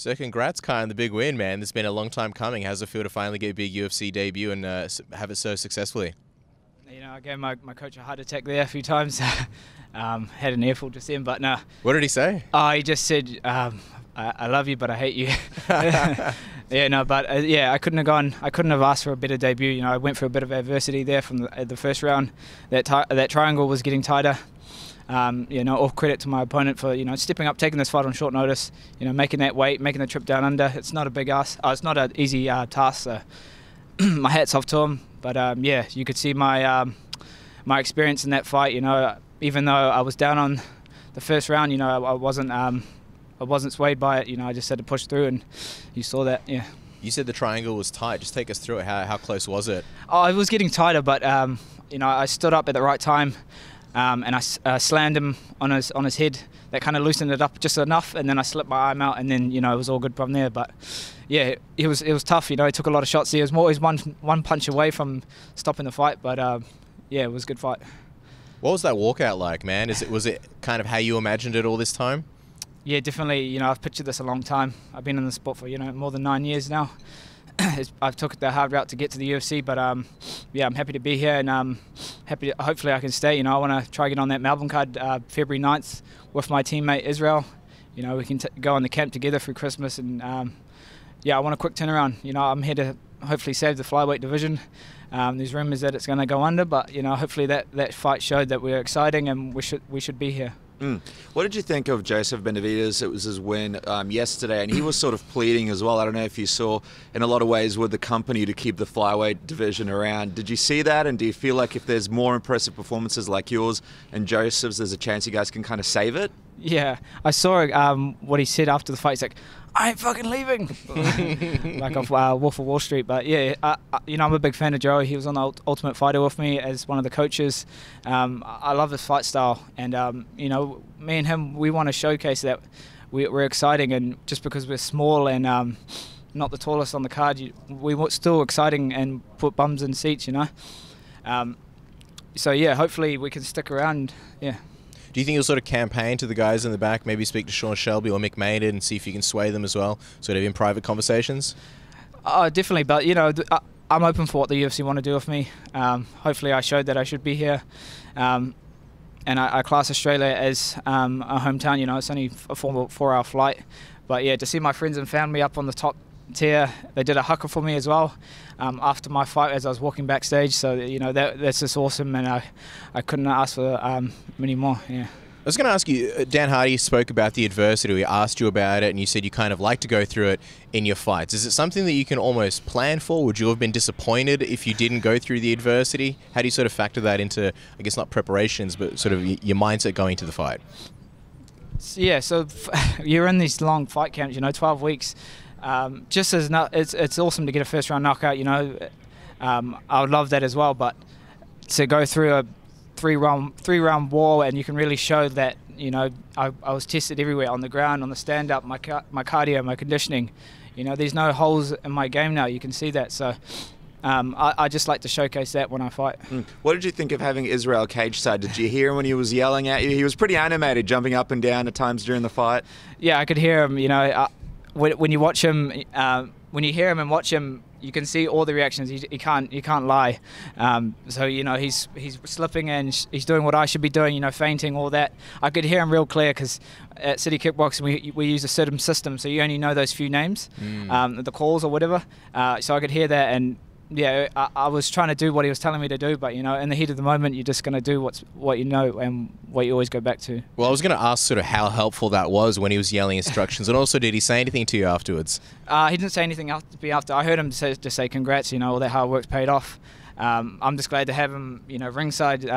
So congrats, Kai, on the big win, man. It's been a long time coming. How's it feel to finally get a big UFC debut and have it so successfully? You know, I gave my coach a heart attack there a few times. Had an earful just then, but no. What did he say? Oh, he just said, I love you, but I hate you. Yeah, no, but yeah, I couldn't have asked for a better debut. You know, I went for a bit of adversity there from the first round. That triangle was getting tighter. You know, all credit to my opponent for, you know, stepping up, taking this fight on short notice, you know, making that weight, making the trip down under. It's not a big ask. It's not an easy task, so my hat's off to him. But yeah, you could see my my experience in that fight. You know, even though I was down on the first round, you know, I wasn't swayed by it. You know, I just had to push through, and you saw that. Yeah. You said the triangle was tight. Just take us through it. How close was it? Oh, it was getting tighter, but you know, I stood up at the right time, and I slammed him on his head. That kind of loosened it up just enough, and then I slipped my arm out, and then, you know, it was all good from there. But yeah, it was tough. You know, he took a lot of shots there. He was always one punch away from stopping the fight, but yeah, it was a good fight. What was that walkout like, man? Was it kind of how you imagined it all this time? Yeah, definitely. You know, I've pictured this a long time. I've been in the sport for, you know, more than 9 years now. I've took the hard route to get to the UFC, but yeah, I'm happy to be here, and happy. Hopefully, I can stay. You know, I want to try get on that Melbourne card February 9th with my teammate Israel. You know, we can go on the camp together through Christmas, and yeah, I want a quick turnaround. You know, I'm here to hopefully save the flyweight division. There's rumours that it's going to go under, but, you know, hopefully that fight showed that we're exciting and we should be here. What did you think of Joseph Benavidez? It was his win yesterday, and he was sort of pleading as well. I don't know if you saw, in a lot of ways, with the company to keep the flyweight division around. Did you see that, and do you feel like if there's more impressive performances like yours and Joseph's, there's a chance you guys can kind of save it? Yeah, I saw what he said after the fight. He's like, I ain't fucking leaving, like off Wolf of Wall Street. But yeah, you know, I'm a big fan of Joey. He was on the Ultimate Fighter with me as one of the coaches. I love his fight style, and you know, me and him, we want to showcase that we're exciting, and just because we're small and not the tallest on the card, we're still exciting and put bums in seats, you know. So yeah, hopefully we can stick around. Yeah. Do you think you'll sort of campaign to the guys in the back, maybe speak to Sean Shelby or Mick Maynard and see if you can sway them as well, sort of in private conversations? Definitely, but, you know, I'm open for what the UFC want to do with me. Hopefully I showed that I should be here. And I class Australia as a hometown. You know, it's only a 4-hour flight. But yeah, to see my friends and family up on the top tier, they did a haka for me as well after my fight as I was walking backstage. So, you know, that's just awesome, and I couldn't ask for many more. Yeah. I was going to ask you, Dan Hardy spoke about the adversity. We asked you about it, and you said you kind of like to go through it in your fights. Is it something that you can almost plan for? Would you have been disappointed if you didn't go through the adversity? How do you sort of factor that into, I guess, not preparations, but sort of your mindset going to the fight? Yeah, so you're in these long fight camps, you know, 12 weeks. Just as it's awesome to get a first round knockout, you know. I would love that as well, but to go through a three round war, and you can really show that, you know, I was tested everywhere, on the ground, on the stand up, my cardio, my conditioning. You know, there's no holes in my game now. You can see that. So I just like to showcase that when I fight. What did you think of having Israel cage side? Did you hear him when he was yelling at you? He was pretty animated, jumping up and down at times during the fight. Yeah, I could hear him. You know, when you watch him, when you hear him and watch him, you can see all the reactions. He can't lie. So, you know, he's slipping and he's doing what I should be doing. You know, feinting, all that. I could hear him real clear because at City Kickboxing we use a certain system, so you only know those few names, the calls or whatever. So I could hear that, and yeah, I was trying to do what he was telling me to do, but, you know, in the heat of the moment, you're just going to do what you know and what you always go back to. Well, I was going to ask sort of how helpful that was when he was yelling instructions, and also, did he say anything to you afterwards? He didn't say anything after. I heard him just say congrats, you know, all that hard work's paid off. I'm just glad to have him, you know, ringside.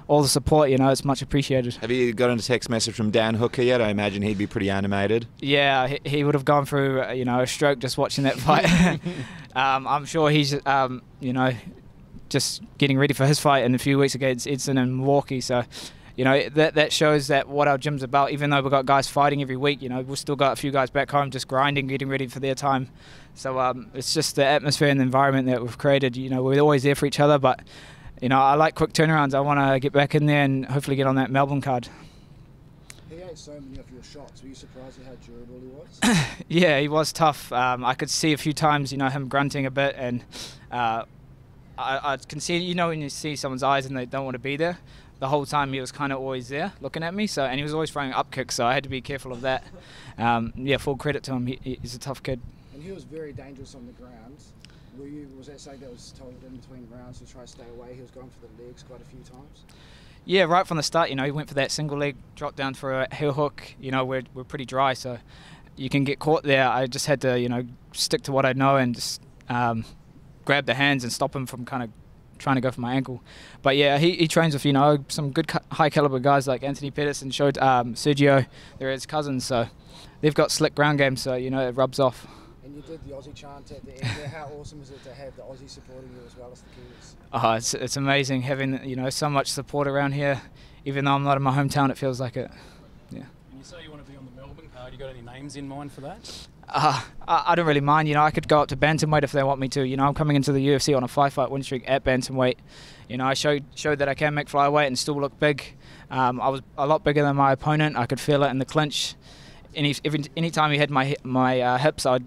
All the support, you know, it's much appreciated. Have you got a text message from Dan Hooker yet? I imagine he'd be pretty animated. Yeah, he would have gone through, you know, a stroke just watching that fight. I'm sure he's, you know, just getting ready for his fight in a few weeks against Edson and Milwaukee. So, you know, that shows that what our gym's about. Even though we've got guys fighting every week, you know, we've still got a few guys back home just grinding, getting ready for their time. So it's just the atmosphere and the environment that we've created. You know, we're always there for each other, but, you know, I like quick turnarounds. I want to get back in there and hopefully get on that Melbourne card. He ate so many of your shots. Were you surprised at how durable he was? Yeah, he was tough. I could see a few times, him grunting a bit, and I can see, when you see someone's eyes and they don't want to be there. The whole time he was kind of always there, looking at me. So, and he was always throwing up kicks, so I had to be careful of that. Yeah, full credit to him. He's a tough kid. And he was very dangerous on the ground. Was that something that was told in between rounds to try to stay away? He was going for the legs quite a few times. Yeah, right from the start, he went for that single leg, dropped down for a heel hook. We're pretty dry, so you can get caught there. I just had to, stick to what I know and just grab the hands and stop him from kind of trying to go for my ankle. But yeah, he trains with, some good high caliber guys like Anthony Pettis and Sergio. They're his cousins, so they've got slick ground game, so, it rubs off. And you did the Aussie chant at the end there. How awesome is it to have the Aussie supporting you as well as the Kiwis? Oh, it's amazing having, so much support around here. Even though I'm not in my hometown, it feels like it. Yeah. And you say you want to be on the Melbourne card. You got any names in mind for that? I don't really mind. I could go up to bantamweight if they want me to. I'm coming into the UFC on a 5-fight win streak at bantamweight. I showed that I can make flyweight and still look big. I was a lot bigger than my opponent. I could feel it in the clinch. Any time he had my hips, I'd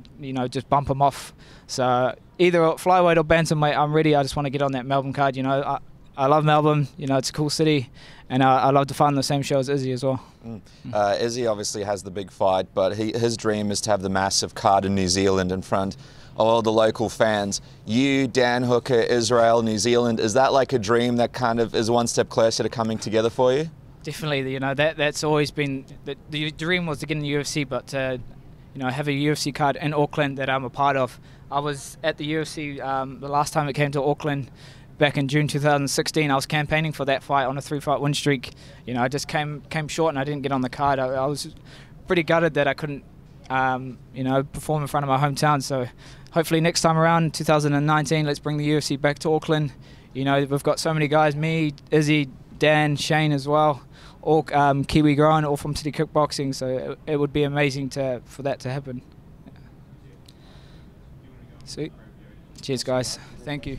just bump him off. So either flyweight or bantamweight, I'm ready. I just want to get on that Melbourne card. I love Melbourne. It's a cool city, and I love to find the same show as Izzy as well. Izzy obviously has the big fight, but his dream is to have the massive card in New Zealand in front of all the local fans. You, Dan Hooker, Israel, New Zealand, is that like a dream that kind of is one step closer to coming together for you? Definitely, that's always been the dream was to get in the UFC, but have a UFC card in Auckland that I'm a part of. I was at the UFC the last time it came to Auckland back in June 2016. I was campaigning for that fight on a 3-fight win streak. I just came short and I didn't get on the card. I was pretty gutted that I couldn't perform in front of my hometown. So hopefully next time around, 2019, let's bring the UFC back to Auckland. We've got so many guys, me, Izzy, Dan, Shane as well. All Kiwi grown, all from City Kickboxing, so it would be amazing for that to happen. Yeah. Sweet. Cheers, guys. Thank you.